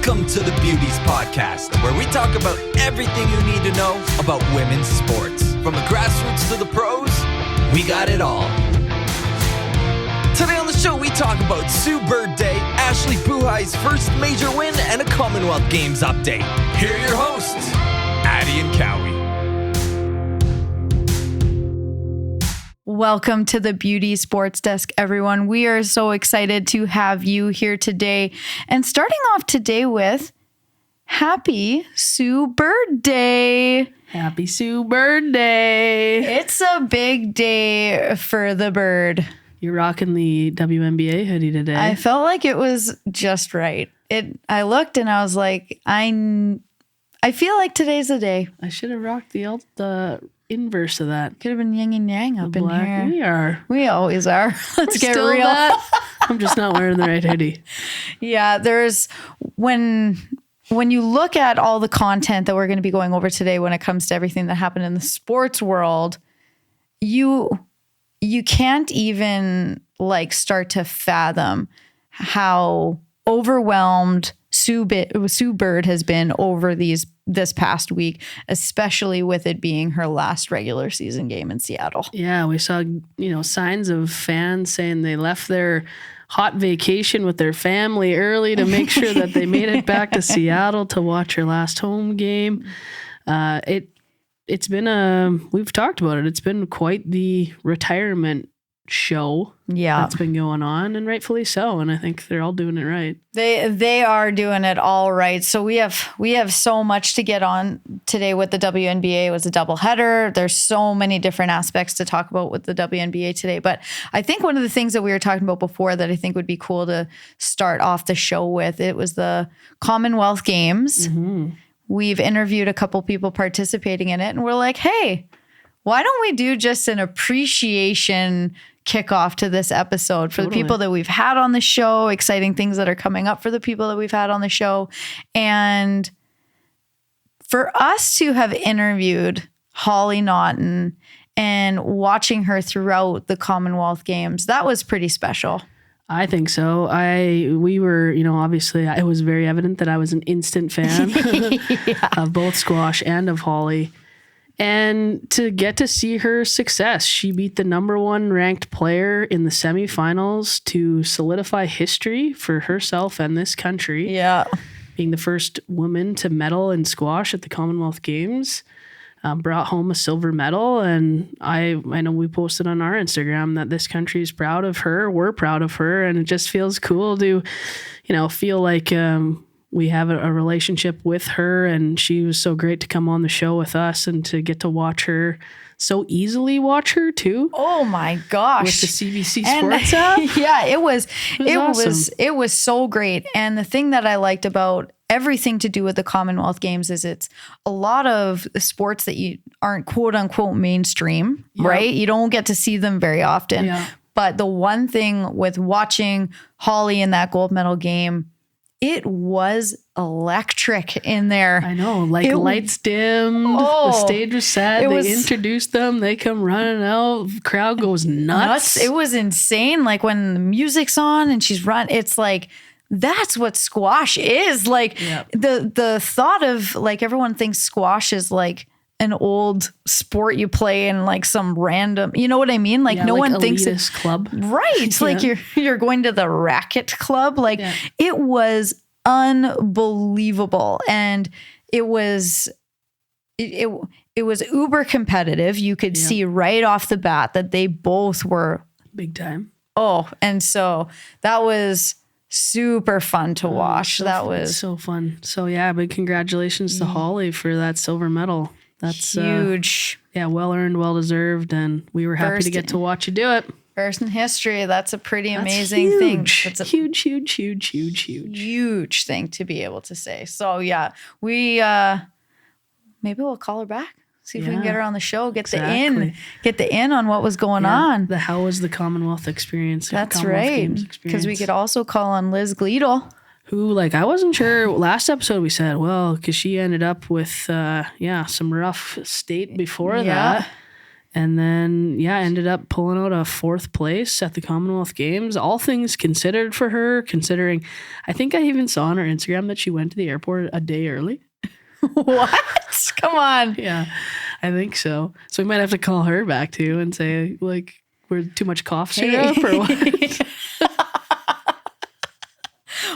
Welcome to the Beauties podcast, where we talk about everything you need to know about women's sports. From the grassroots to the pros, we got it all. Today on the show, we talk about Sue Bird Day, Ashleigh Buhai's first major win, and a Commonwealth Games update. Here are your hosts, Addie and Cowie. Welcome to the Beauty Sports Desk, everyone. We are so excited to have you here today. And starting off today with Happy Sue Bird Day. Happy Sue Bird Day. It's a big day for the bird. You're rocking the WNBA hoodie today. I felt like it was just right. I looked and I was like, I feel like today's the day. I should have rocked the inverse of that. Could have been yin and yang up in here. We always are. Let's get real. I'm just not wearing the right hoodie. Yeah, there's when you look at all the content that we're going to be going over today when it comes to everything that happened in the sports world, you can't even start to fathom how overwhelmed Sue Bird has been over this past week, especially with it being her last regular season game in Seattle. Yeah, we saw, signs of fans saying they left their hot vacation with their family early to make sure that they made it back to Seattle to watch her last home game. It's been we've talked about it. It's been quite the retirement show that's been going on, and rightfully so. And I think they're all doing it right. They are doing it all right. So we have so much to get on today with the WNBA. It was a doubleheader. There's so many different aspects to talk about with the WNBA today. But I think one of the things that we were talking about before that I think would be cool to start off the show with, it was the Commonwealth Games. Mm-hmm. We've interviewed a couple people participating in it, and we're like, hey, why don't we do just an appreciation kickoff to this episode for the people that we've had on the show, exciting things that are coming up for the people that we've had on the show. And for us to have interviewed Hollie Naughton and watching her throughout the Commonwealth Games, that was pretty special. I think so. We were, obviously it was very evident that I was an instant fan of both squash and of Hollie. And to get to see her success, she beat the number one ranked player in the semifinals to solidify history for herself and this country. Yeah. Being the first woman to medal in squash at the Commonwealth Games. Brought home a silver medal. And I know we posted on our Instagram that this country is proud of her. We're proud of her. And it just feels cool to, feel like we have a relationship with her, and she was so great to come on the show with us and to get to watch her too. Oh my gosh. With the CBC Sports app. Yeah, it was awesome. So great. And the thing that I liked about everything to do with the Commonwealth Games is it's a lot of sports that you aren't quote unquote mainstream, right? You don't get to see them very often. Yeah. But the one thing with watching Hollie in that gold medal game, it was electric in there. I know, lights dimmed, the stage was set, they introduced them, they come running out, crowd goes nuts. It was insane. Like when the music's on and she's it's like, that's what squash is. The thought of everyone thinks squash is like an old sport you play in some random, you know what I mean? No one thinks it's club. Right. Yeah. You're going to the racket club. It was unbelievable. And it was uber competitive. You could see right off the bat that they both were big time. Oh, and so that was super fun to watch. That was so fun. So yeah, big congratulations to Hollie for that silver medal. That's huge. Well earned, well deserved, and we were happy to get to watch you do it. First in history. That's a pretty amazing thing. It's a huge thing to be able to say. So yeah, we maybe we'll call her back. See if we can get her on the show. Get the in on what was going on. How was the Commonwealth experience? That's right. Because we could also call on Liz Gleadle, who, I wasn't sure. Last episode we said, because she ended up with, some rough state before that. And then, ended up pulling out a 4th place at the Commonwealth Games. All things considered for her, considering, I think I even saw on her Instagram that she went to the airport a day early. What? Come on. Yeah, I think so. So we might have to call her back too and say, like, we're too much cough syrup or what?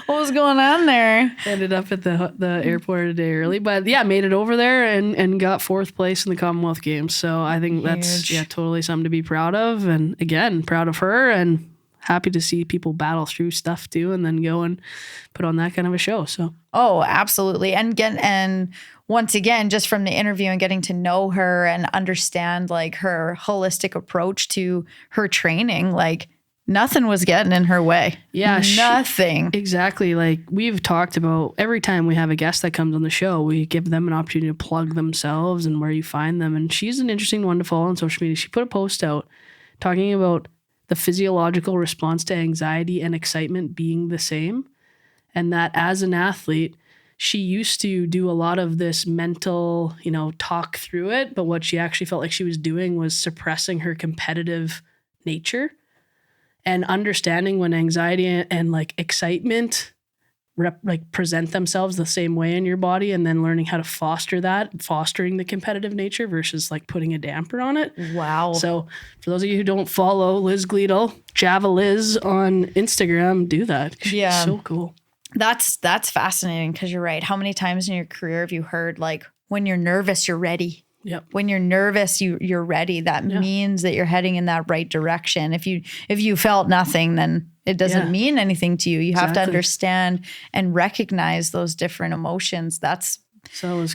What was going on there? Ended up at the airport a day early, but made it over there and got 4th place in the Commonwealth Games. So I think that's totally something to be proud of. And again, proud of her and happy to see people battle through stuff too, and then go and put on that kind of a show. So absolutely. And once again, just from the interview and getting to know her and understand like her holistic approach to her training, like nothing was getting in her way. Yeah. Nothing. Exactly. Like we've talked about, every time we have a guest that comes on the show, we give them an opportunity to plug themselves and where you find them. And she's an interesting one to follow on social media. She put a post out talking about the physiological response to anxiety and excitement being the same. And that as an athlete, she used to do a lot of this mental, talk through it. But what she actually felt like she was doing was suppressing her competitive nature. And understanding when anxiety and like excitement present themselves the same way in your body, and then learning how to fostering the competitive nature versus like putting a damper on it. Wow. So for those of you who don't follow Liz Gleadle, Java Liz on Instagram, do that. She's so cool. That's fascinating because you're right. How many times in your career have you heard like, when you're nervous, you're ready? Yep. When you're nervous, you're ready. That means that you're heading in that right direction. If you felt nothing, then it doesn't mean anything to you. You have to understand and recognize those different emotions. That's cool.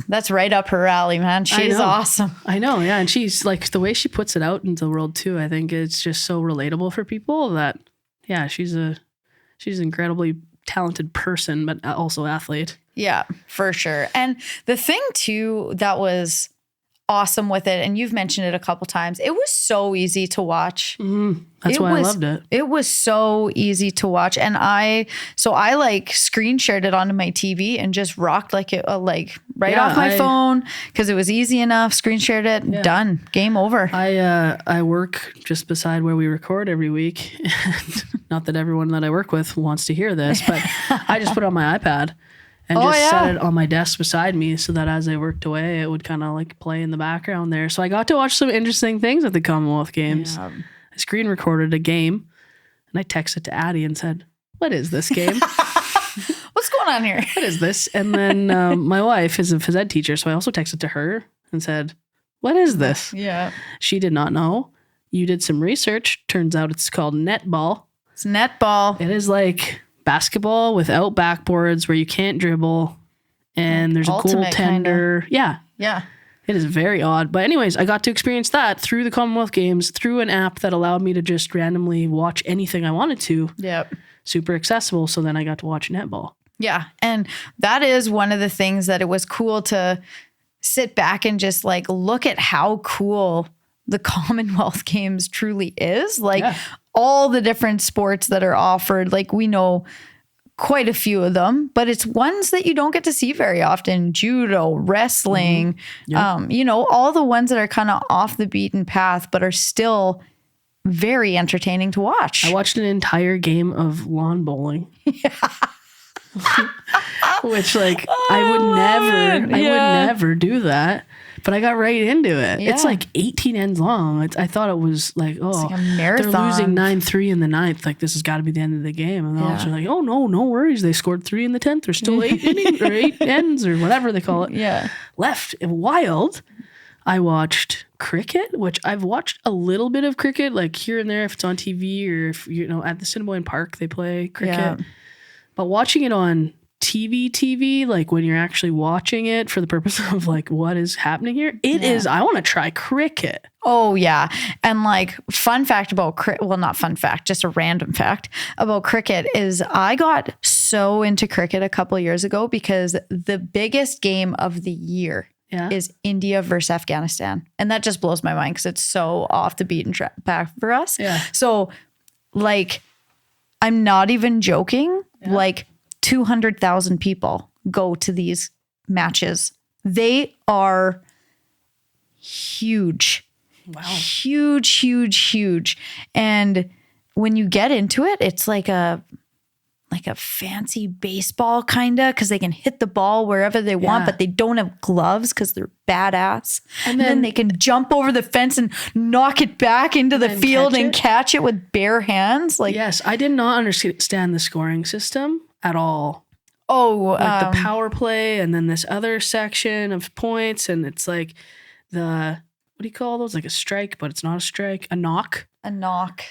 That's right up her alley, man. She's awesome. I know, yeah. And she's like, the way she puts it out into the world too, I think it's just so relatable for people that she's an incredibly talented person, but also athlete. Yeah, for sure. And the thing too that was awesome with it, and you've mentioned it a couple times, it was so easy to watch. That's why I loved it. It was so easy to watch. And I like screen shared it onto my TV and just rocked like it right off my phone because it was easy enough. Screen shared it, done, game over. I work just beside where we record every week. Not that everyone that I work with wants to hear this, but I just put it on my iPad and set it on my desk beside me so that as I worked away, it would kind of like play in the background there. So I got to watch some interesting things at the Commonwealth Games. Yeah. I screen recorded a game and I texted to Addie and said, "What is this game? What's going on here? What is this?" And then my wife is a phys ed teacher. So I also texted to her and said, "What is this?" Yeah. She did not know. You did some research. Turns out it's called netball. It's netball. It is like basketball without backboards where you can't dribble and there's a goaltender. Yeah. It is very odd. But anyways, I got to experience that through the Commonwealth Games, through an app that allowed me to just randomly watch anything I wanted to. Yep. Super accessible. So then I got to watch netball. Yeah. And that is one of the things that it was cool to sit back and just like look at how cool the Commonwealth Games truly is. Like all the different sports that are offered, like we know quite a few of them, but it's ones that you don't get to see very often. Judo, wrestling, all the ones that are kind of off the beaten path, but are still very entertaining to watch. I watched an entire game of lawn bowling. Which I would never do that. But I got right into it. Yeah. It's like 18 ends long. I thought it was like, it's like a marathon. They're losing 9-3 in the 9th. Like, this has got to be the end of the game. And then all of a sudden, like, oh, no worries. They scored 3 in the 10th. There's still 8 innings or 8 ends or whatever they call it. Yeah. Left. Wild. I watched cricket, which I've watched a little bit of cricket, like here and there if it's on TV or if, at the Assiniboine Park, they play cricket. Yeah. But watching it on TV, like when you're actually watching it for the purpose of like what is happening here, I want to try cricket. Oh yeah. And like fun fact about not fun fact, just a random fact about cricket is I got so into cricket a couple of years ago because the biggest game of the year is India versus Afghanistan. And that just blows my mind because it's so off the beaten path for us. Yeah. So like, I'm not even joking. Yeah. Like 200,000 people go to these matches. They are huge. Wow. Huge, huge, huge. And when you get into it, it's like a fancy baseball kind of, because they can hit the ball wherever they want, but they don't have gloves because they're badass. And then they can jump over the fence and knock it back into the field and catch it with bare hands. Like, yes, I did not understand the scoring system at all. Oh, like the power play, and then this other section of points, and it's like what do you call those? Like a strike, but it's not a strike. A knock. A knock.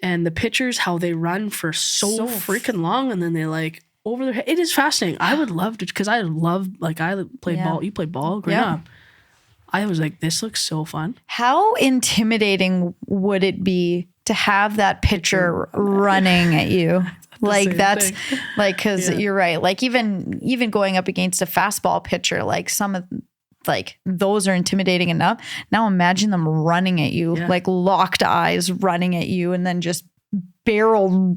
And the pitchers, how they run for so freaking long, and then they like over their head. It is fascinating. I would love to, because I played ball. You played ball growing up. I was like, this looks so fun. How intimidating would it be to have that pitcher running at you? Like that's like, because you're right. Like even going up against a fastball pitcher, like some of like those are intimidating enough. Now imagine them running at you, like locked eyes running at you, and then just barrel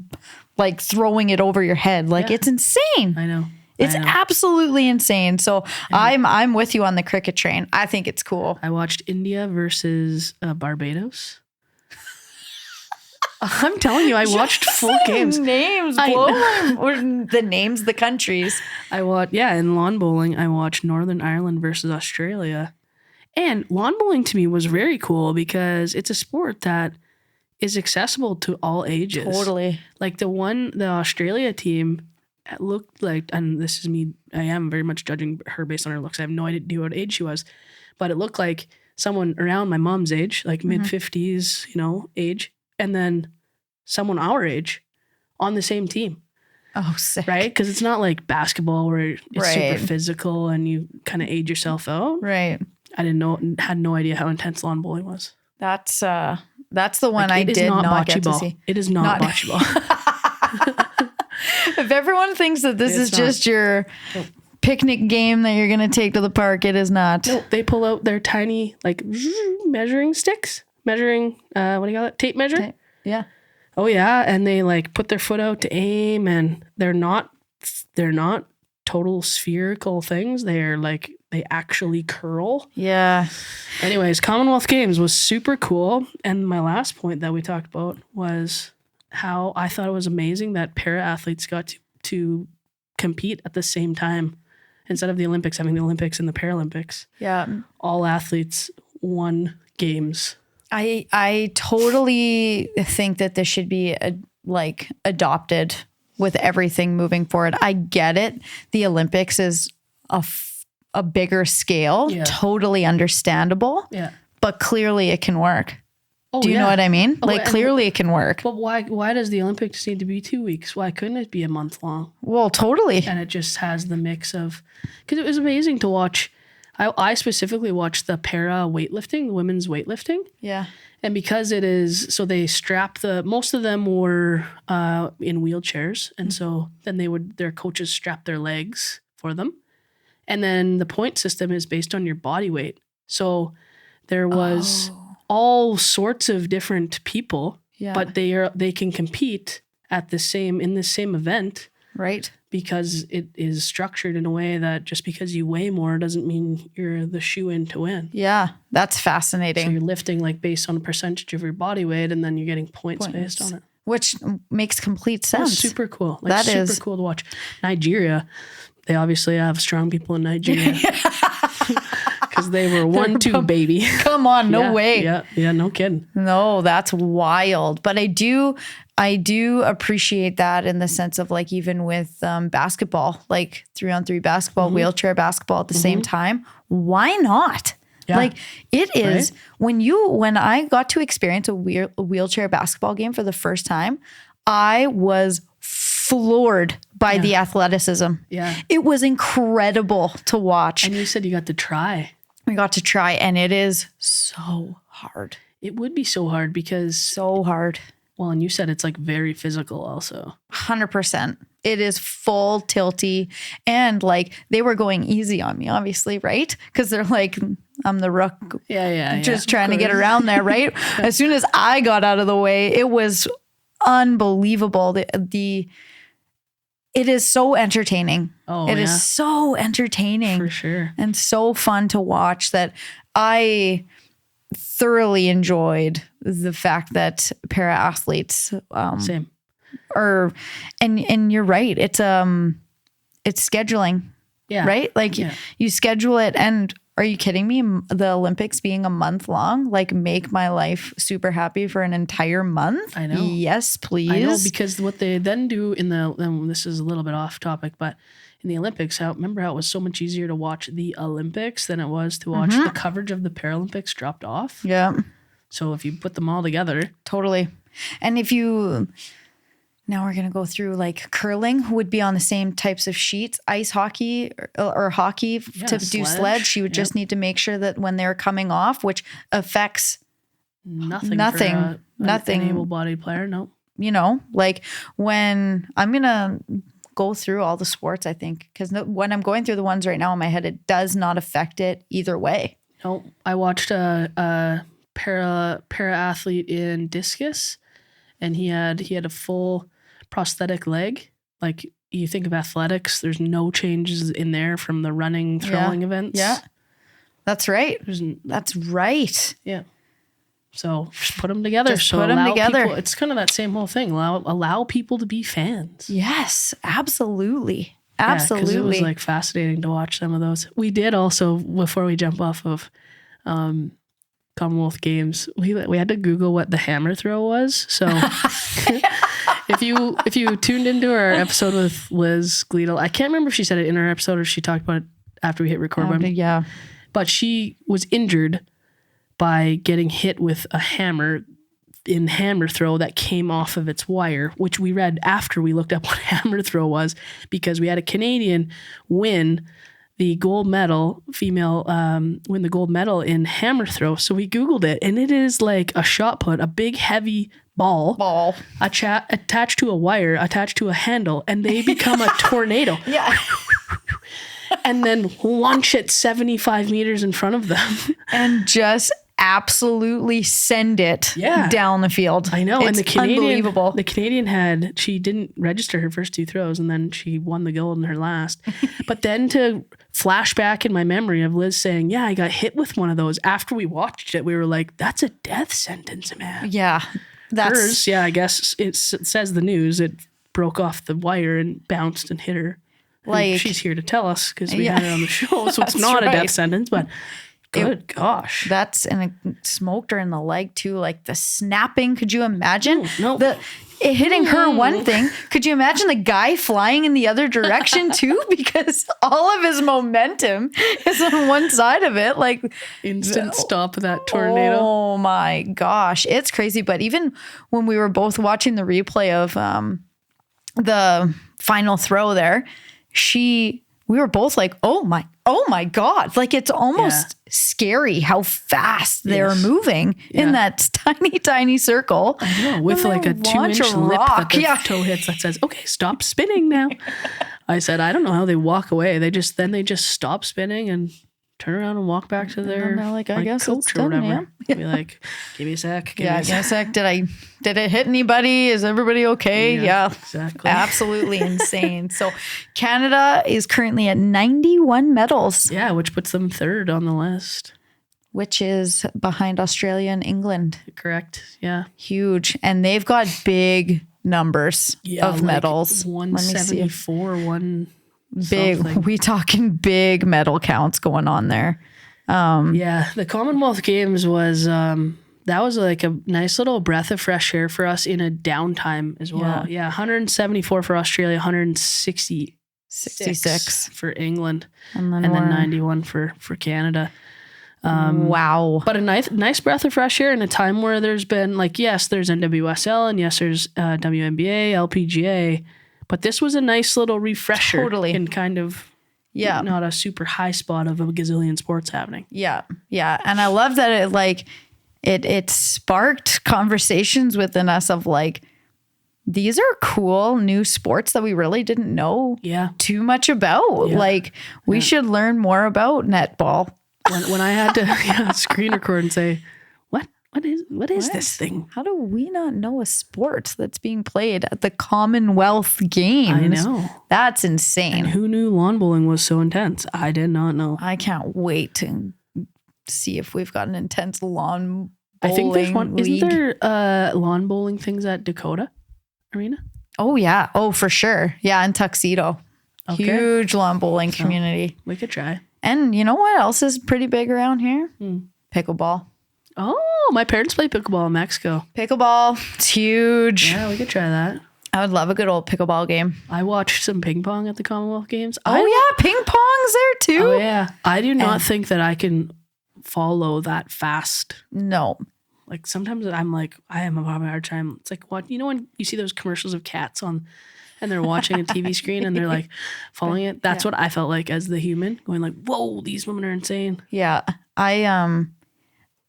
like throwing it over your head. Like it's insane. I know. It's absolutely insane. So I'm with you on the cricket train. I think it's cool. I watched India versus Barbados. I'm telling you, I watched full games. Names, or the names, the countries. I watched, in lawn bowling, I watched Northern Ireland versus Australia. And lawn bowling to me was very cool because it's a sport that is accessible to all ages. Totally. Like the Australia team looked like, and this is me, I am very much judging her based on her looks. I have no idea what age she was, but it looked like someone around my mom's age, like mid-50s, age. And then someone our age on the same team. Oh, sick. Right? Because it's not like basketball where it's super physical and you kind of age yourself out. Right. I had no idea how intense lawn bowling was. That's the one I did not get to see. It is not bocce ball. If everyone thinks that this is just your picnic game that you're going to take to the park, it is not. No, they pull out their tiny like measuring sticks. Measuring, what do you call it? Tape measure? Yeah. Oh yeah. And they like put their foot out to aim, and they're not total spherical things. They're like, they actually curl. Yeah. Anyways, Commonwealth Games was super cool. And my last point that we talked about was how I thought it was amazing that para athletes got to compete at the same time. Instead of the Olympics having the Olympics and the Paralympics. Yeah. All athletes won games. I totally think that this should be adopted with everything moving forward. I get it. The Olympics is a bigger scale, totally understandable. Yeah. But clearly it can work. Oh, do you know what I mean? Clearly it can work. But why does the Olympics need to be 2 weeks? Why couldn't it be a month long? Well, totally. And it just has the mix of, because it was amazing to watch. I specifically watched the para weightlifting, the women's weightlifting. Yeah. And because it is, so they strap most of them were in wheelchairs. And so then their coaches strap their legs for them. And then the point system is based on your body weight. So there was all sorts of different people, but they can compete in the same event. Right. Because it is structured in a way that just because you weigh more doesn't mean you're the shoe-in to win. Yeah, that's fascinating. So you're lifting like based on a percentage of your body weight, and then you're getting points based on it. Which makes complete sense. That's super cool. Super cool to watch. Nigeria, they obviously have strong people in Nigeria. Because they were 1-2, baby. Come on, no way. Yeah, no kidding. No, that's wild. But I do appreciate that in the sense of like, even with basketball, like 3-on-3 basketball, wheelchair basketball at the same time. Why not? Yeah. Like it is when I got to experience a wheelchair basketball game for the first time, I was floored by the athleticism. Yeah. It was incredible to watch. And you said you got to try. We got to try, and it is so hard. It would be so hard because... So hard. Well, and you said it's like very physical also. 100%. It is full tilty. And like they were going easy on me, obviously, right? Because they're like, I'm the rook. Just trying to get around there, right? As soon as I got out of the way, it was unbelievable. It is so entertaining. It is so entertaining. For sure. And so fun to watch that I thoroughly enjoyed the fact that para athletes Same. and you're right. It's scheduling. Yeah. Right? Like Yeah. you schedule it, and are you kidding me? The Olympics being a month long, like make my life super happy for an entire month. I know. Yes, please. I know, because what they then do this is a little bit off topic, but in the Olympics, remember how it was so much easier to watch the Olympics than it was to watch the coverage of the Paralympics dropped off? Yeah. So if you put them all together. Totally. And now we're going to go through like curling would be on the same types of sheets, ice hockey or hockey to do sledge. You would just need to make sure that when they're coming off, which affects nothing. Nothing. An able-bodied player. No. You know, like when I'm going to go through all the sports, I think, because when I'm going through the ones right now in my head, it does not affect it either way. No, I watched a para athlete in discus, and he had a full prosthetic leg. Like, you think of athletics, there's no changes in there from the running, throwing events. Yeah, that's right. That's right. Yeah. So just put them together. Just put them together. People, it's kind of that same whole thing. Allow people to be fans. Yes, absolutely. Yeah, Absolutely. 'cause it was like fascinating to watch some of those. We did also, before we jump off of Commonwealth Games, we had to Google what the hammer throw was. So if you tuned into our episode with Liz Gleadle, I can't remember if she said it in our episode or she talked about it after we hit record. Yeah. But she was injured by getting hit with a hammer in hammer throw that came off of its wire, which we read after we looked up what hammer throw was, because we had a Canadian win the gold medal, female win the gold medal in hammer throw. So we Googled it, and it is like a shot put, a big heavy ball. Attached to a wire, attached to a handle, and they become a tornado. Yeah. And then launch it 75 meters in front of them. And just absolutely send it down the field. I know. It's and the Canadian, unbelievable. The Canadian she didn't register her first two throws, and then she won the gold in her last. But then to flash back in my memory of Liz saying, yeah, I got hit with one of those. After we watched it, we were like, that's a death sentence, man. Yeah. Hers, I guess it says the news. It broke off the wire and bounced and hit her. Like, and she's here to tell us because we had her on the show. So it's not a death sentence, but good gosh. And it smoked her in the leg too. Like the snapping. Could you imagine? No. It hitting her one thing. Could you imagine the guy flying in the other direction too? Because all of his momentum is on one side of it. Like instant stop of that tornado. Oh my gosh. It's crazy. But even when we were both watching the replay of the final throw there, we were both like, oh my God. Like it's almost scary how fast they're moving in that tiny, tiny circle. I know, with like a 2-inch lip that the toe hits that says, okay, stop spinning now. I said, I don't know how they walk away. They just stop spinning and turn around and walk back to their I guess coach or whatever. Be like, give me a sec. Give me a sec. Did it hit anybody? Is everybody okay? Yeah, exactly. Absolutely insane. So Canada is currently at 91 medals. Yeah, which puts them third on the list. Which is behind Australia and England. Correct. Yeah. Huge. And they've got big numbers of medals. 174, big. Something. We talking big medal counts going on there. The Commonwealth Games was that was like a nice little breath of fresh air for us in a downtime as well. Yeah, 174 for Australia, 166 for England, and then 91 for Canada. Wow. But a nice breath of fresh air in a time where there's been yes, there's NWSL and yes, there's WNBA, LPGA. But this was a nice little refresher. Totally. In kind of not a super high spot of a gazillion sports happening. Yeah. Yeah. And I love that it sparked conversations within us of like, these are cool new sports that we really didn't know too much about. Yeah. Like we should learn more about netball. When I had to screen record and say, What is this thing? How do we not know a sport that's being played at the Commonwealth Games? I know. That's insane. And who knew lawn bowling was so intense? I did not know. I can't wait to see if we've got an intense lawn bowling I think there's one. league. Isn't there lawn bowling things at Dakota Arena? Oh, yeah. Oh, for sure. Yeah, in Tuxedo. Okay. Huge lawn bowling community. We could try. And you know what else is pretty big around here? Pickleball. Oh, my parents play pickleball in Mexico. Pickleball. It's huge. Yeah, we could try that. I would love a good old pickleball game. I watched some ping pong at the Commonwealth Games. Oh, yeah. Ping pong's there too. Oh, yeah. I do not think that I can follow that fast. No. Like sometimes I'm like, I am having a hard time. It's like, what, you know, when you see those commercials of cats on and they're watching a TV screen and they're like following it. That's what I felt like as the human going like, whoa, these women are insane. Yeah. I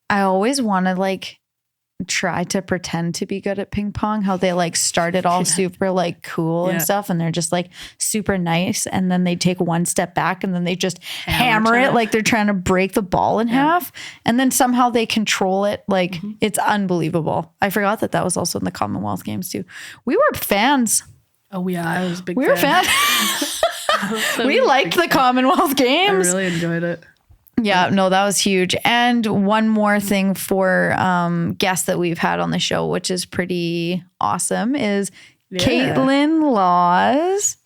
always want to like try to pretend to be good at ping pong, how they like started all super like cool and stuff. And they're just like super nice. And then they take one step back and then they just hammer it like they're trying to break the ball in half. And then somehow they control it. Like it's unbelievable. I forgot that was also in the Commonwealth Games too. We were fans. Oh yeah. I was a big fan. We were fans. We liked the Commonwealth Games. I really enjoyed it. Yeah, no, that was huge. And one more thing for guests that we've had on the show, which is pretty awesome, is Kaitlyn Lawes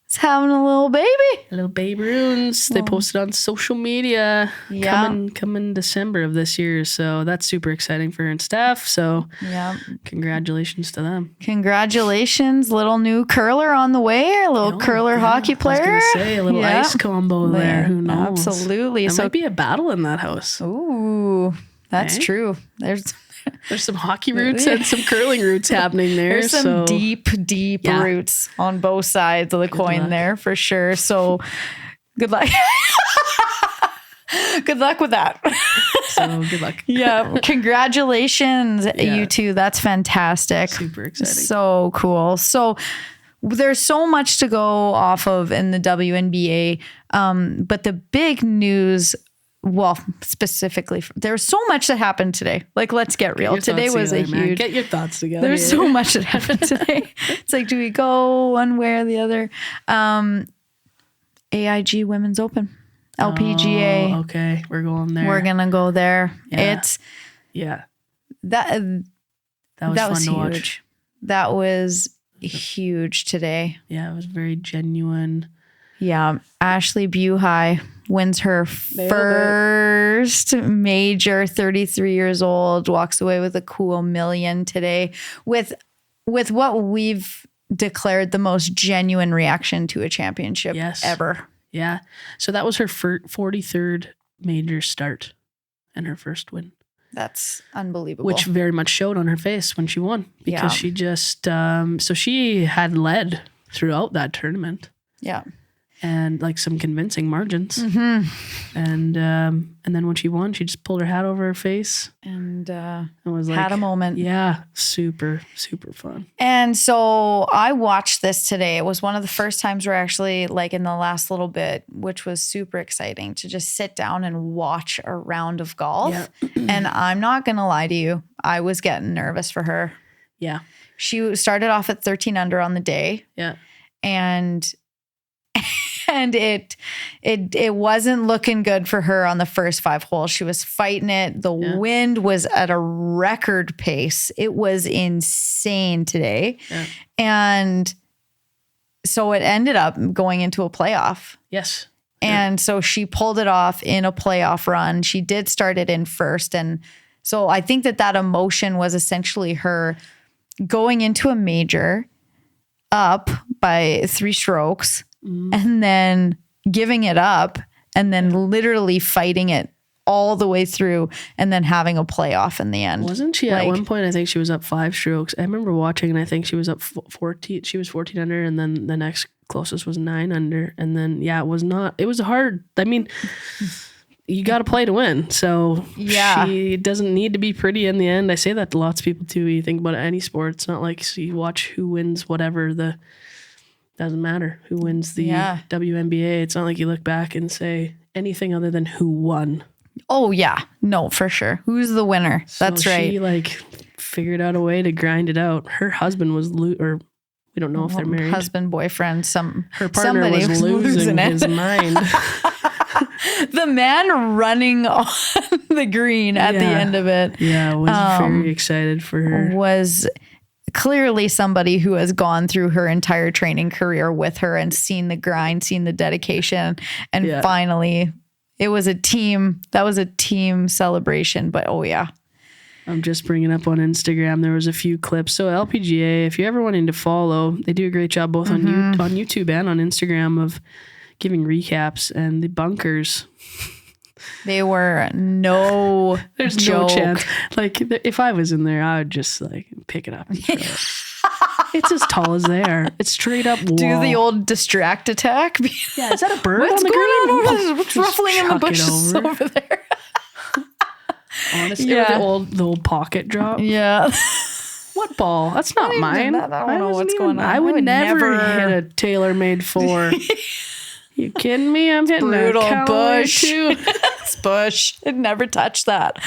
is having a little baby. A little baby runes. They posted on social media coming December of this year. So that's super exciting for her and Steph. So congratulations to them. Congratulations. Little new curler on the way. A little curler hohockey player. I was going to say a little ice combo there. Who knows? Absolutely. There might be a battle in that house. Ooh, that's true. There's some hockey roots and some curling roots happening there. There's some deep roots on both sides of the coin there for sure. So good luck. Good luck with that. So good luck. Yeah. Congratulations, you two. That's fantastic. Super exciting. So cool. So there's so much to go off of in the WNBA. But the big news, well, specifically, there's so much that happened today. Like, let's get real. Today was a huge. Get your thoughts together. There's so much that happened today. It's like, do we go one way or the other? AIG Women's Open, LPGA. Oh, okay, we're going there. We're gonna go there. Yeah. It's that was fun huge. to watch. That was huge today. Yeah, it was very genuine. Yeah, Ashleigh Buhai wins her first major, 33 years old, walks away with a cool $1 million today with what we've declared the most genuine reaction to a championship ever. Yeah. So that was her 43rd major start and her first win. That's unbelievable. Which very much showed on her face when she won because she just, so she had led throughout that tournament. Yeah. And like some convincing margins. And then when she won, she just pulled her hat over her face and was like, had a moment. Yeah, super, super fun. And so I watched this today. It was one of the first times where actually, like in the last little bit, which was super exciting to just sit down and watch a round of golf. Yeah. And I'm not gonna lie to you, I was getting nervous for her. Yeah, she started off at 13 under on the day. Yeah, and it wasn't looking good for her on the first 5 holes. She was fighting it. The wind was at a record pace. It was insane today. Yeah. And so it ended up going into a playoff. Yes. And so she pulled it off in a playoff run. She did start it in first. And so I think that emotion was essentially her going into a major up by 3 strokes. And then giving it up and then literally fighting it all the way through and then having a playoff in the end. Wasn't she at one point, I think she was up 5 strokes. I remember watching and I think she was up 14. She was 14 under and then the next closest was 9 under. And then, it was hard. I mean, you got to play to win. So she doesn't need to be pretty in the end. I say that to lots of people too. You think about any sport. It's not like you watch who wins whatever doesn't matter who wins the WNBA. It's not like you look back and say anything other than who won. Oh yeah, no, for sure. Who's the winner? That's right. She figured out a way to grind it out. Her husband was or we don't know if they're married. Husband, boyfriend, her partner was losing his mind. The man running on the green at the end of it. Yeah, I was very excited for her. Was clearly somebody who has gone through her entire training career with her and seen the grind, seen the dedication. And finally, it was a team. That was a team celebration. But I'm just bringing up on Instagram. There was a few clips. So LPGA, if you're ever wanting to follow, they do a great job both on YouTube and on Instagram of giving recaps, and the bunkers. They were no There's joke. no chance. Like if I was in there, I would just like pick it up and throw it. It's as tall as they are. It's straight up wall. Do the old distract attack. Yeah, is that a bird What's on the going green? on over there? What's Just ruffling in the chuck it bushes over there? Honestly, Yeah. the old pocket drop. Yeah. What ball? That's not mine. I don't know what's going on. I would never hit a TaylorMade 4. You kidding me? I'm hitting Brutal a Callaway bush. 2. It's bush. I'd never touch that.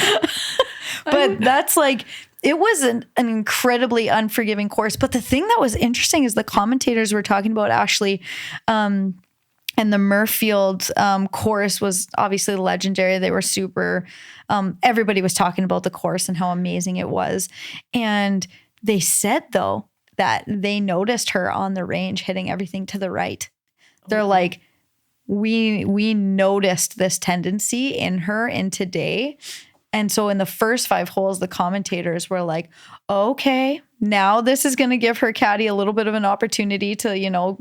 But that's like, it was an incredibly unforgiving course. But the thing that was interesting is the commentators were talking about Ashleigh, and the Murfield course was obviously legendary. They were super, everybody was talking about the course and how amazing it was. And they said, though, that they noticed her on the range hitting everything to the right. They're like, we noticed this tendency in her in today. And so in the first 5 holes, the commentators were like, okay, now this is going to give her caddy a little bit of an opportunity to,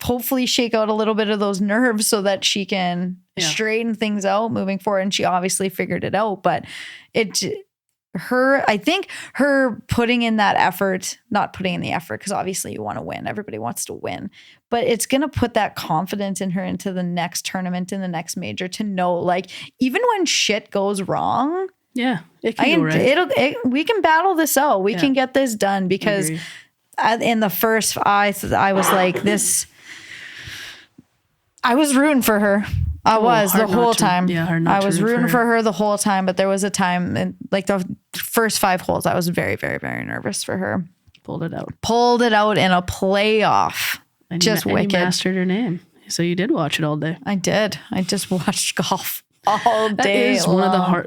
hopefully shake out a little bit of those nerves so that she can straighten things out moving forward. And she obviously figured it out, but I think her putting in that effort, not putting in the effort, because obviously you want to win. Everybody wants to win, but it's going to put that confidence in her into the next tournament, in the next major, to know, like, even when shit goes wrong, it can go right. we can battle this out. We can get this done, because in the first, I was like this, I was rooting for her. I was the whole time. I was rooting for her the whole time, but there was a time in like the first 5 holes, I was very, very, very nervous for her. Pulled it out in a playoff. And just wicked. You mastered her name. So you did watch it all day. I did. I just watched golf all day.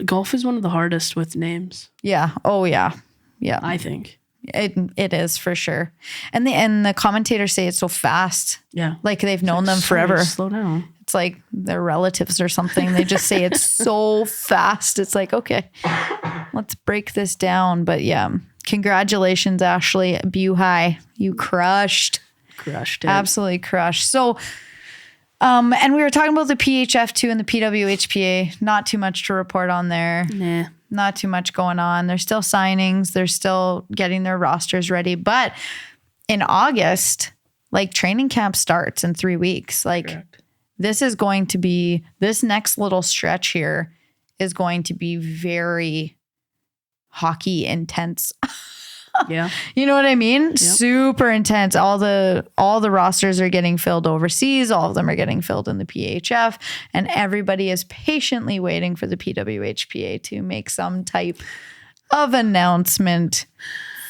Golf is one of the hardest with names. Yeah. Oh yeah. Yeah. I think. It is for sure. And the commentators say it's so fast. Yeah. Like they've known them forever. Slow down. It's like they're relatives or something. They just say it's so fast. It's like, okay, let's break this down. But yeah, congratulations, Ashleigh Buhai. You crushed. Crushed it. Absolutely crushed. So, and we were talking about the PHF2 and the PWHPA. Not too much to report on there. Nah. Not too much going on. There's still signings. They're still getting their rosters ready. But in August, like, training camp starts in 3 weeks. Like, correct. This next little stretch here is going to be very hockey intense. Yeah. You know what I mean? Yep. Super intense. All the rosters are getting filled overseas. All of them are getting filled in the PHF, and everybody is patiently waiting for the PWHPA to make some type of announcement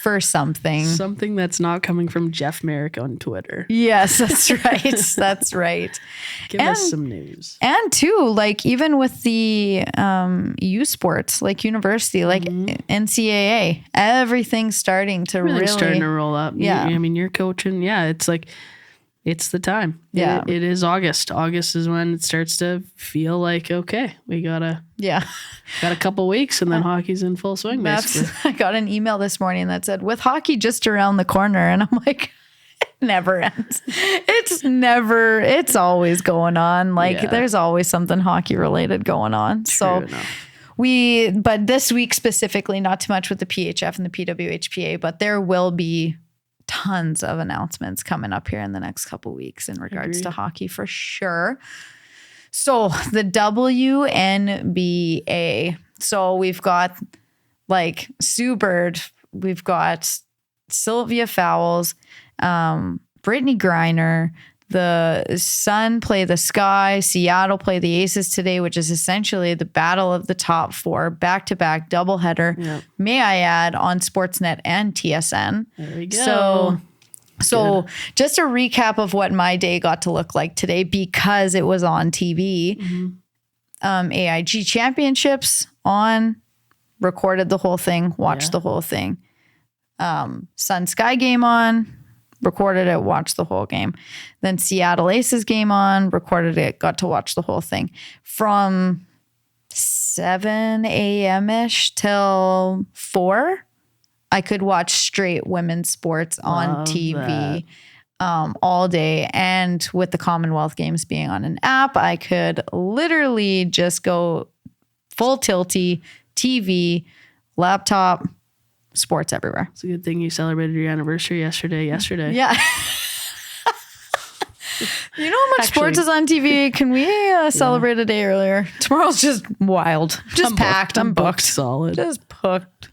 for something. Something that's not coming from Jeff Merrick on Twitter. Yes, that's right. That's right. Give us some news. And too, like, even with the U sports, like university, like NCAA, everything's starting to starting to roll up. Yeah. I mean, you're coaching. Yeah. It's like, it's the time. Yeah. It is August. August is when it starts to feel like, okay, we got a couple weeks and then hockey's in full swing, basically. I got an email this morning that said, with hockey just around the corner. And I'm like, it never ends. It's always going on. Like, there's always something hockey related going on. True enough. But this week specifically, not too much with the PHF and the PWHPA, but there will be tons of announcements coming up here in the next couple weeks in regards to hockey for sure. So the WNBA. So we've got like Sue Bird, we've got Sylvia Fowles, Brittany Griner. The Sun play the Sky. Seattle play the Aces today, which is essentially the battle of the top 4, back-to-back doubleheader. Yep. May I add, on Sportsnet and TSN. There we go. So So just a recap of what my day got to look like today because it was on TV. AIG championships on, recorded the whole thing, watched the whole thing. Sun Sky game on, recorded it, watched the whole game. Then Seattle Aces game on, recorded it, got to watch the whole thing. From 7 a.m.-ish till 4, I could watch straight women's sports on TV all day. And with the Commonwealth Games being on an app, I could literally just go full tilty, TV, laptop, sports everywhere. It's a good thing you celebrated your anniversary yesterday. Yeah. You know how much sports is on TV? Can we celebrate a day earlier? Tomorrow's just wild. Just packed. I'm booked. Solid. Just booked.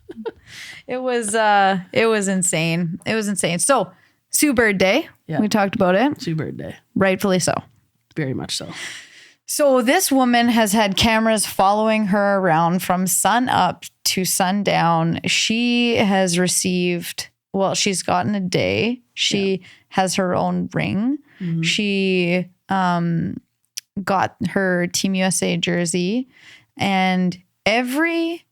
It was insane. It was insane. So Sue Bird Day. Yeah. We talked about it. Sue Bird Day. Rightfully so. Very much so. So this woman has had cameras following her around from sun up to sundown. She has received, she's gotten a day. She has her own ring. Mm-hmm. She got her Team USA jersey. And everywhere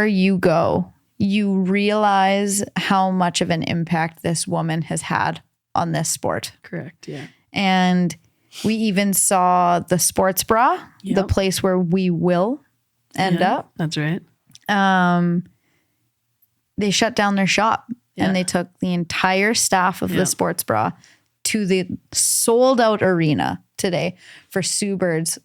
you go, you realize how much of an impact this woman has had on this sport. Correct, yeah. And we even saw the sports bra, the place where we will end up. That's right. They shut down their shop and they took the entire staff of the sports bra to the sold out arena today for Sue Bird's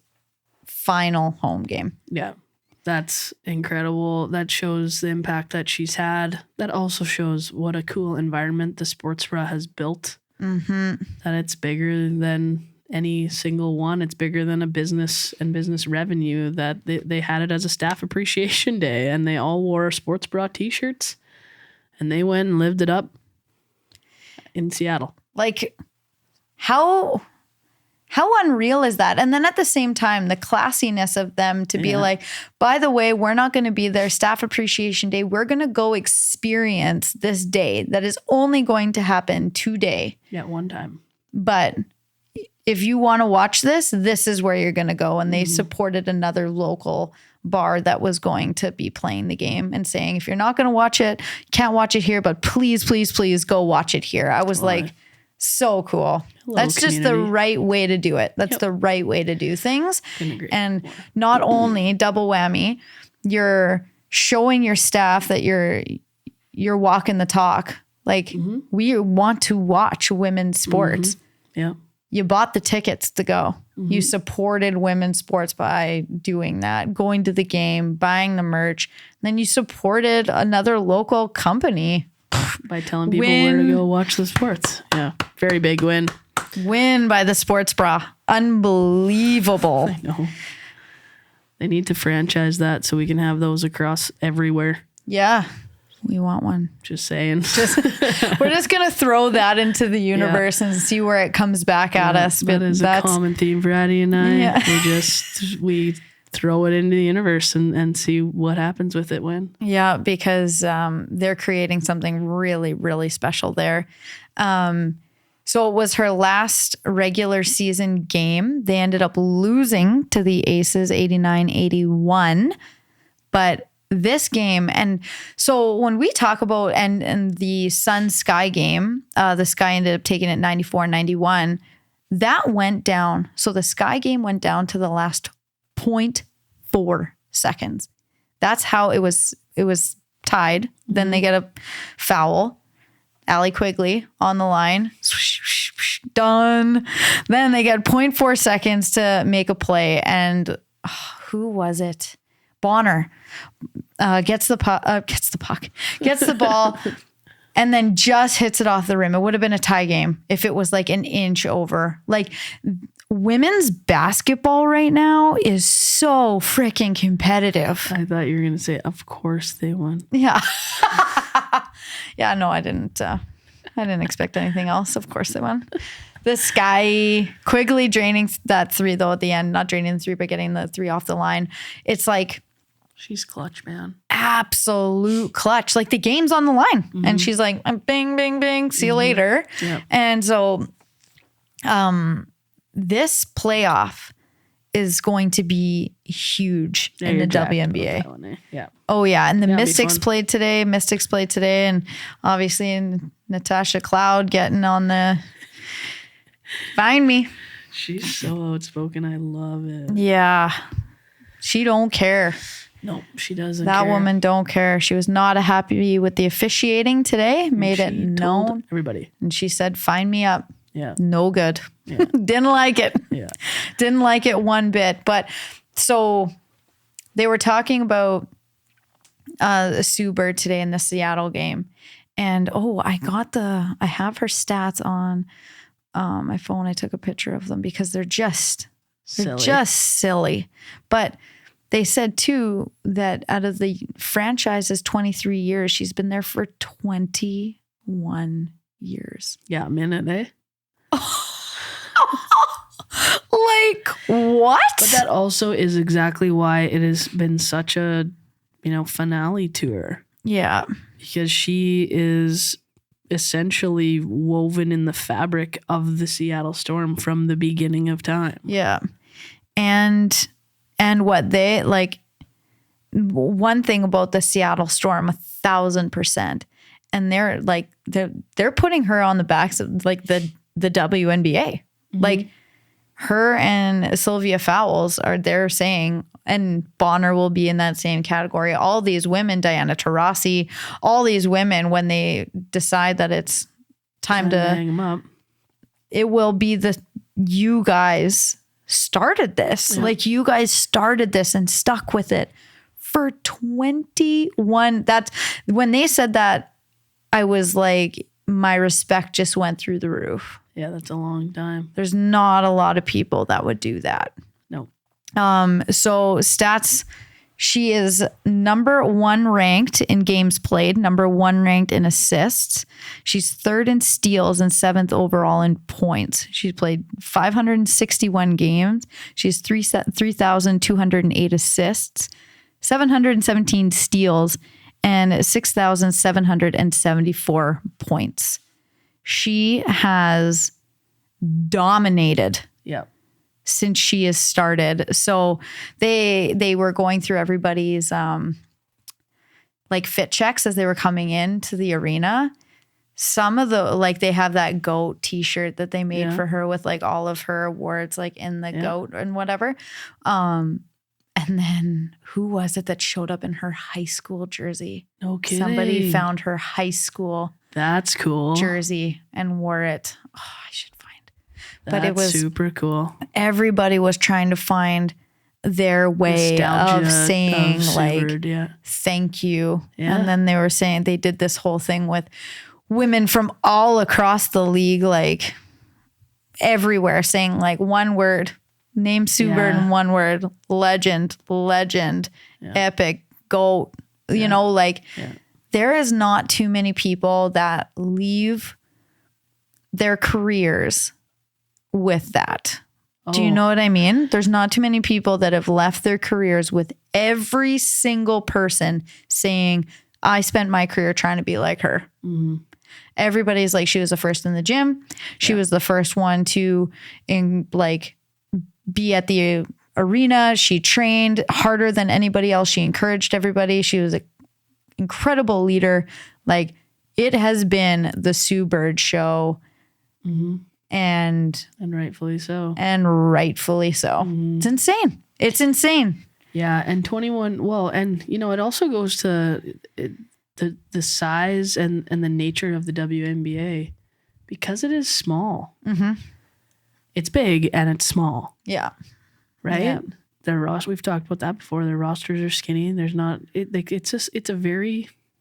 final home game. Yeah. That's incredible. That shows the impact that she's had. That also shows what a cool environment the sports bra has built. Mm-hmm. That it's bigger than any single one. It's bigger than a business and business revenue. That they had it as a staff appreciation day and they all wore sports bra t-shirts and they went and lived it up in Seattle. Like how unreal is that? And then at the same time, the classiness of them to be like, by the way, we're not going to be there. Staff Appreciation Day. We're going to go experience this day that is only going to happen today. Yeah, one time. But if you want to watch this, this is where you're going to go. And they supported another local bar that was going to be playing the game and saying, if you're not going to watch it, can't watch it here, but please, please, please go watch it here. I was like, so cool. That's just the right way to do it. That's the right way to do things. And not only double whammy, you're showing your staff that you're walking the talk. Like we want to watch women's sports. Yeah. You bought the tickets to go. You supported women's sports by doing that, going to the game, buying the merch. Then you supported another local company. By telling people where to go watch the sports. Yeah. Very big win. Win by the sports bra. Unbelievable. I know. They need to franchise that so we can have those across everywhere. Yeah. We want one. Just saying. We're just going to throw that into the universe and see where it comes back at us. But that is a common theme for Addie and I. Yeah. We throw it into the universe and see what happens with it when. Yeah, because they're creating something really, really special there. So it was her last regular season game. They ended up losing to the Aces 89-81. But this game, and so when we talk about and the Sun Sky game, the Sky ended up taking it 94-91. That went down. So the Sky game went down to the last 0.4 seconds. That's how it was tied. Then they get a foul. Allie Quigley on the line. Done. Then they get 0.4 seconds to make a play. And who was it? Bonner gets the ball and then just hits it off the rim. It would have been a tie game if it was like an inch over. Like women's basketball right now is so freaking competitive. I thought you were going to say, of course they won. Yeah. Yeah, no, I didn't expect anything else. Of course they won. The Sky Quigley draining that three though at the end, not draining the three, but getting the three off the line. It's like, she's clutch, man. absolute clutch. Like the game's on the line. And she's like, bing, bing, bing. See you later. Yep. And so this playoff is going to be huge in the WNBA. One, eh? Yeah. Oh yeah. And the Mystics fun. played today. And obviously Natasha Cloud getting on the find me. She's so outspoken. I love it. Yeah. She don't care. No, she doesn't That care. woman don't care. She was not happy with the officiating today. Made it She known. told everybody. And she said, find me up. Yeah. No good. Yeah. Didn't like it. Yeah. Didn't like it one bit. But so they were talking about Sue Bird today in the Seattle game. And I have her stats on my phone. I took a picture of them because they're just silly. But they said too that out of the franchise's 23 years, she's been there for 21 years. Yeah, a minute, eh? Like what? But that also is exactly why it has been such a, finale to her. Yeah. Because she is essentially woven in the fabric of the Seattle Storm from the beginning of time. Yeah. And what they like, one thing about the Seattle Storm, 1,000%. And they're putting her on the backs of like the WNBA. Like her and Sylvia Fowles they're saying, and Bonner will be in that same category. All these women, Diana Taurasi, all these women, when they decide that it's time to hang them up, it will be you guys started this. Yeah. Like you guys started this and stuck with it for 21. That's when they said that, I was like, my respect just went through the roof. Yeah, that's a long time. There's not a lot of people that would do that. No. So stats, she is number 1 ranked in games played, number 1 ranked in assists. She's 3rd in steals and 7th overall in points. She's played 561 games. She's 3,208 assists, 717 steals, and 6,774 points. She has dominated Yeah. since she has started. So they were going through everybody's like fit checks as they were coming into the arena. Some of the they have that GOAT t-shirt that they made for her with like all of her awards like in the GOAT and whatever. And then who was it that showed up in her high school jersey? No kidding. Somebody found her high school That's cool. jersey and wore it. Oh, I should find. That's It was super cool. Everybody was trying to find their way Nostalgia of saying Seward, yeah. thank you. Yeah. And then they were saying they did this whole thing with women from all across the league, like everywhere, saying like one word, name Sue Bird in one word, legend, epic, GOAT, you know, there is not too many people that leave their careers with that. Do you know what I mean? There's not too many people that have left their careers with every single person saying, I spent my career trying to be like her. Mm-hmm. Everybody's like, she was the first in the gym. She was the first one to be at the arena. She trained harder than anybody else. She encouraged everybody. She was an incredible leader. Like, it has been the Sue Bird show. Mm-hmm. And rightfully so. Mm-hmm. It's insane. It's insane. Yeah. And 21, well, and you know, it also goes to the size and the nature of the WNBA, because it is small. Mm-hmm. It's big and it's small. Yeah. Right? Yeah. Their roster, we've talked about that before. Their rosters are skinny. There's not, it's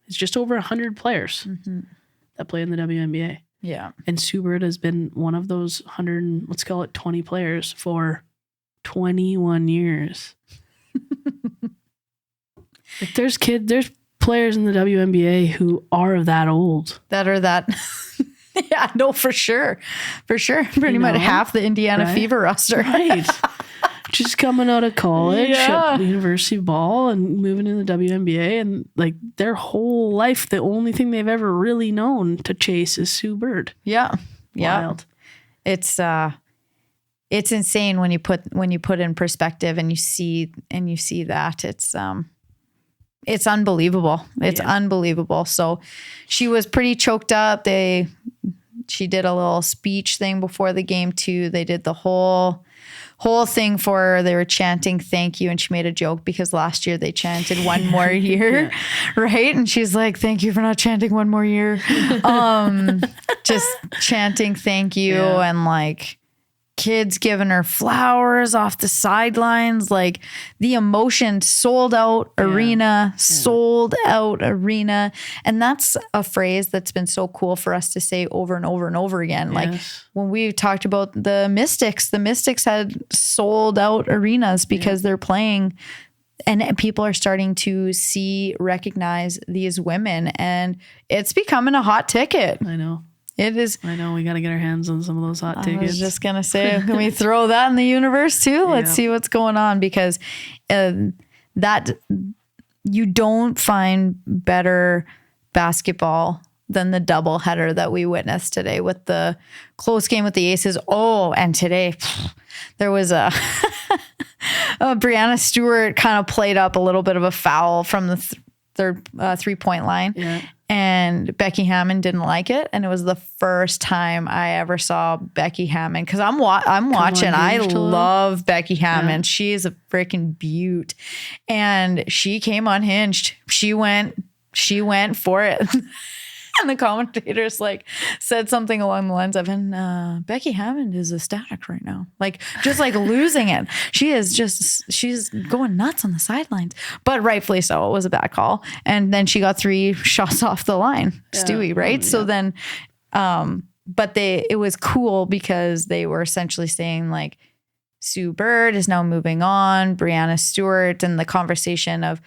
just over 100 players that play in the WNBA. Yeah. And Sue Bird has been one of those 100, let's call it 20 players for 21 years. Like there's players in the WNBA who are that old. That. Yeah, no, for sure. For sure. Pretty much half the Indiana Fever roster. Right. just coming out of college Yeah. at the University of Ball and moving in the WNBA, and like their whole life, the only thing they've ever really known to chase is Sue Bird. Yeah. Wild. It's insane when you put in perspective and you see that it's unbelievable. It's unbelievable. So she was pretty choked up. She did a little speech thing before the game too. They did the whole thing for her. They were chanting thank you, and she made a joke because last year they chanted one more year, right? And she's like, thank you for not chanting one more year. Just chanting thank you and like kids giving her flowers off the sidelines, like the emotion, sold out arena. And that's a phrase that's been so cool for us to say over and over and over again. Yes. Like when we talked about the Mystics had sold out arenas because they're playing, and people are starting to recognize these women, and it's becoming a hot ticket. I know. It is. I know. We got to get our hands on some of those hot tickets. I was just going to say, can we throw that in the universe too? Let's see what's going on, because that you don't find better basketball than the doubleheader that we witnessed today with the close game with the Aces. Oh, and today there was Brianna Stewart kind of played up a little bit of a foul from the third 3-point line. Yeah. And Becky Hammond didn't like it, and it was the first time I ever saw Becky Hammond, because I'm watching. I love Becky Hammond. Yeah. She's a freaking beaut, and she came unhinged. She went for it. And the commentators like said something along the lines of, and Becky Hammond is ecstatic right now. Like just like losing it. She's going nuts on the sidelines, but rightfully so. It was a bad call. And then she got 3 shots off the line, Stewie, right? So then, but it was cool because they were essentially saying like, Sue Bird is now moving on, Brianna Stewart, and the conversation of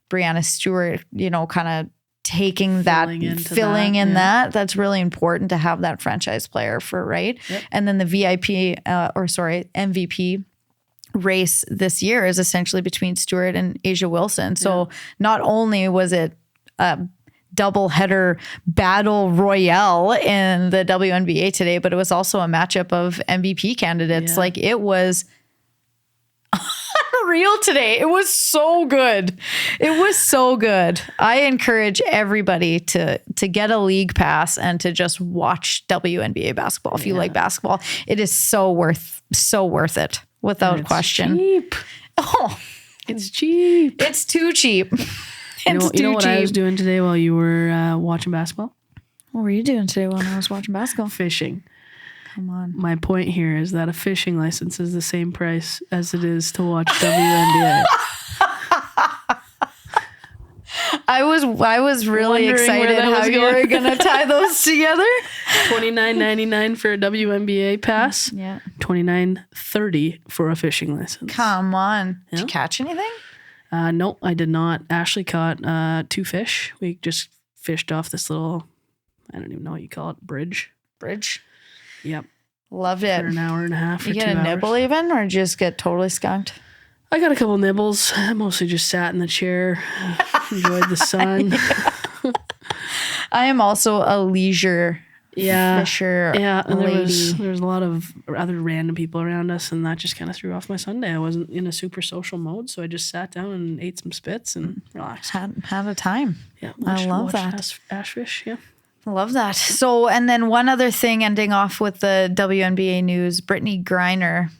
Brianna Stewart, kind of taking filling in that. That's really important to have that franchise player for, right? Yep. And then the MVP race this year is essentially between Stewart and Asia Wilson. So not only was it a doubleheader battle royale in the WNBA today, but it was also a matchup of MVP candidates. Like it was unreal today. It was so good. I encourage everybody to get a league pass and to just watch WNBA basketball. If you like basketball, it is so worth it without question. Cheap. Oh, it's cheap. It's too cheap. You know what I was doing today while you were watching basketball? What were you doing today when I was watching basketball? Fishing. Come on. My point here is that a fishing license is the same price as it is to watch WNBA. I was really excited how you were going to tie those together. $29.99 for a WNBA pass. Yeah. $29.30 for a fishing license. Come on. Did you catch anything? No, I did not. Ashleigh caught 2 fish. We just fished off this little, I don't even know what you call it, bridge. Yep. Loved it. For an hour and a half. You get a nibble even, or just get totally skunked? I got a couple nibbles. I mostly just sat in the chair, enjoyed the sun. I am also a leisure fisher. Yeah, and lady. there was a lot of other random people around us, and that just kind of threw off my Sunday. I wasn't in a super social mode, so I just sat down and ate some spits and relaxed. Had a time. Yeah, I love that. Ashfish, yeah. I love that. So, and then one other thing ending off with the WNBA news, Brittany Griner.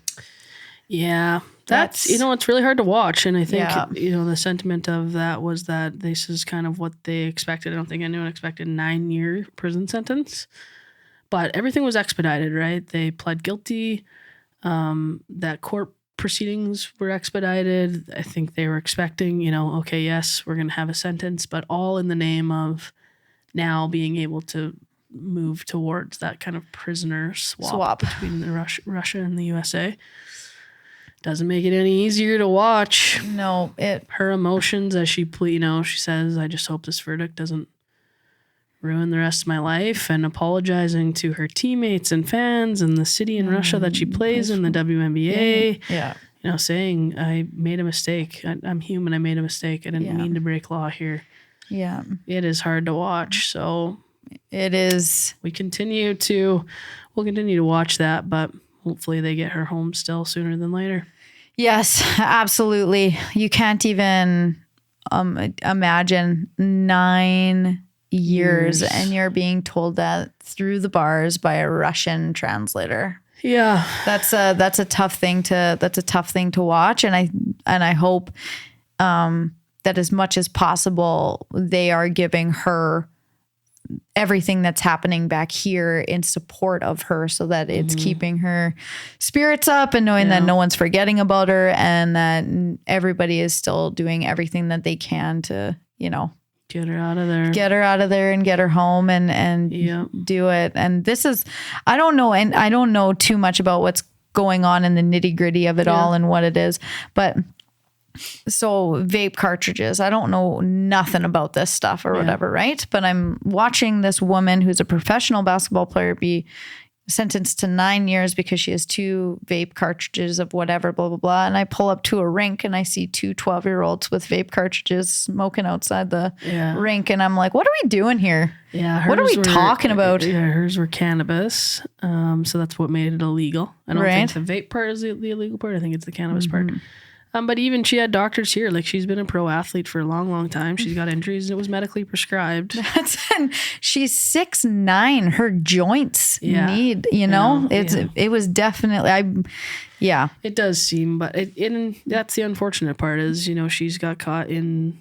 Yeah, that's it's really hard to watch. And I think, the sentiment of that was that this is kind of what they expected. I don't think anyone expected a 9-year prison sentence, but everything was expedited, right? They pled guilty, that court proceedings were expedited. I think they were expecting, okay, yes, we're going to have a sentence, but all in the name of now being able to move towards that kind of prisoner swap. Between the Russia and the USA. Doesn't make it any easier to watch. No, her emotions as she she says, I just hope this verdict doesn't ruin the rest of my life, and apologizing to her teammates and fans and the city in Russia that she plays in, the WNBA. Yeah. saying I made a mistake. I'm human. I made a mistake. I didn't mean to break law here. Yeah. It is hard to watch. So it is. We'll continue to watch that, but hopefully they get her home still sooner than later. Yes, absolutely. You can't even imagine 9 years and you're being told that through the bars by a Russian translator. Yeah. That's a tough thing to watch. And I hope that as much as possible, they are giving her everything that's happening back here in support of her so that it's keeping her spirits up and knowing that no one's forgetting about her and that everybody is still doing everything that they can to, get her out of there and get her home and do it. And this is, I don't know too much about what's going on in the nitty gritty of it all and what it is, but so vape cartridges, I don't know nothing about this stuff or whatever, right? But I'm watching this woman who's a professional basketball player be sentenced to 9 years because she has 2 vape cartridges of whatever, blah, blah, blah. And I pull up to a rink and I see 2 12-year-olds with vape cartridges smoking outside the rink. And I'm like, what are we doing here? Yeah. What are we talking about? Yeah, hers were cannabis. So that's what made it illegal. I don't think the vape part is the illegal part. I think it's the cannabis part. But even she had doctors here. Like, she's been a pro athlete for a long, long time. She's got injuries and it was medically prescribed. And she's 6'9". Her joints need, it was definitely, It does seem, but that's the unfortunate part is, she's got caught in,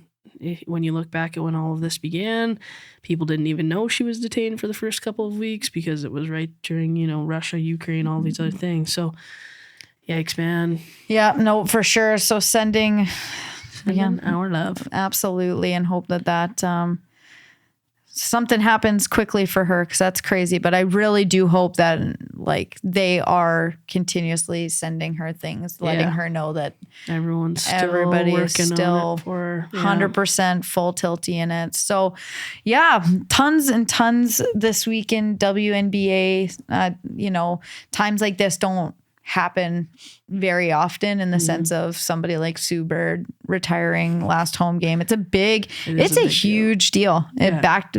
when you look back at when all of this began, people didn't even know she was detained for the first couple of weeks because it was right during, Russia, Ukraine, all these other things. So, yikes, man. Yeah, no, for sure. So sending our love. Absolutely. And hope that something happens quickly for her because that's crazy. But I really do hope that they are continuously sending her things, letting her know that everybody is still 100% full tilty in it. So tons and tons this week in WNBA. Times like this don't happen very often in the sense of somebody like Sue Bird retiring last home game. It's a huge deal. It backed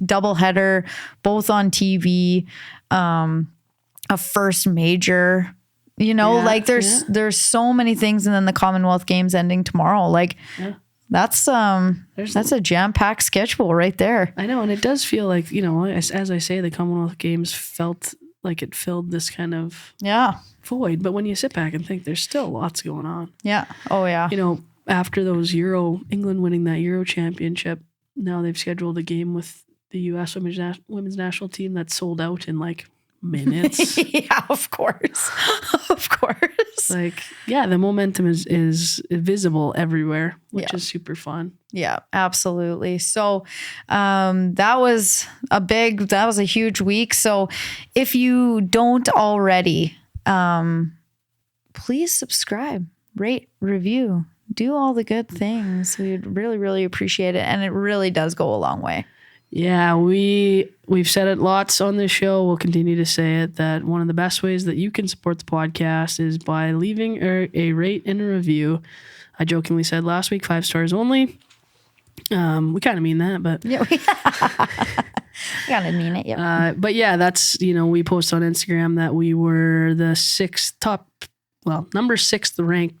double header, both on TV, a first major, there's so many things. And then the Commonwealth Games ending tomorrow. That's a jam-packed schedule right there. I know. And it does feel like, as I say, the Commonwealth Games felt like it filled this kind of void. But when you sit back and think, there's still lots going on. Yeah. Oh, yeah. After those England winning that Euro championship, now they've scheduled a game with the U.S. women's national team that's sold out in minutes. Yeah, of course. Of course. The momentum is visible everywhere, which is super fun. Yeah, absolutely. So that was a huge week. So if you don't already, please subscribe, rate, review, do all the good things. We'd really, really appreciate it. And it really does go a long way. Yeah, we've said it lots on this show. We'll continue to say it, that one of the best ways that you can support the podcast is by leaving a rate and a review. I jokingly said last week 5 stars only. We kind of mean that, but yeah, we gotta mean it. Yeah. But yeah, that's we post on Instagram that we were the number 6th ranked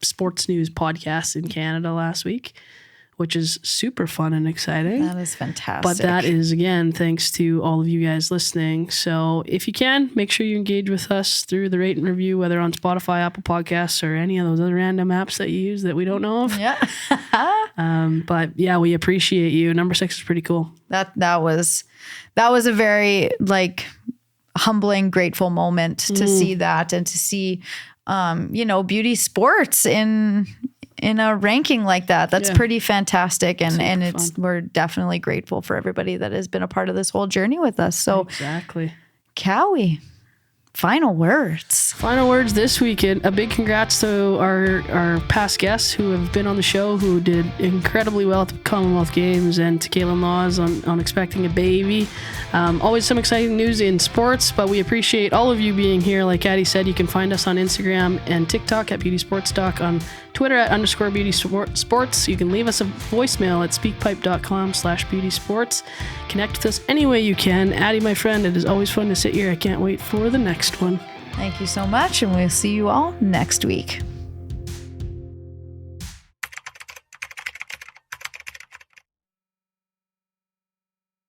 sports news podcast in Canada last week, which is super fun and exciting. That is fantastic. But that is, again, thanks to all of you guys listening. So if you can, make sure you engage with us through the rate and review, whether on Spotify, Apple Podcasts, or any of those other random apps that you use that we don't know of. Yeah. But yeah, we appreciate you. Number 6 is pretty cool. That was a very humbling, grateful moment to see that and to see, beauty sports in a ranking like that. That's pretty fantastic. And we're definitely grateful for everybody that has been a part of this whole journey with us. So exactly. Cowie, final words. Final words this weekend. A big congrats to our past guests who have been on the show, who did incredibly well at the Commonwealth Games, and to Kaitlyn Lawes on expecting a baby. Always some exciting news in sports, but we appreciate all of you being here. Like Addie said, you can find us on Instagram and TikTok at Beauty Sports Doc, on Twitter at _Beauty Sports. You can leave us a voicemail at speakpipe.com/beautysports. Connect with us any way you can. Addie, my friend, it is always fun to sit here. I can't wait for the next one. Thank you so much, and we'll see you all next week.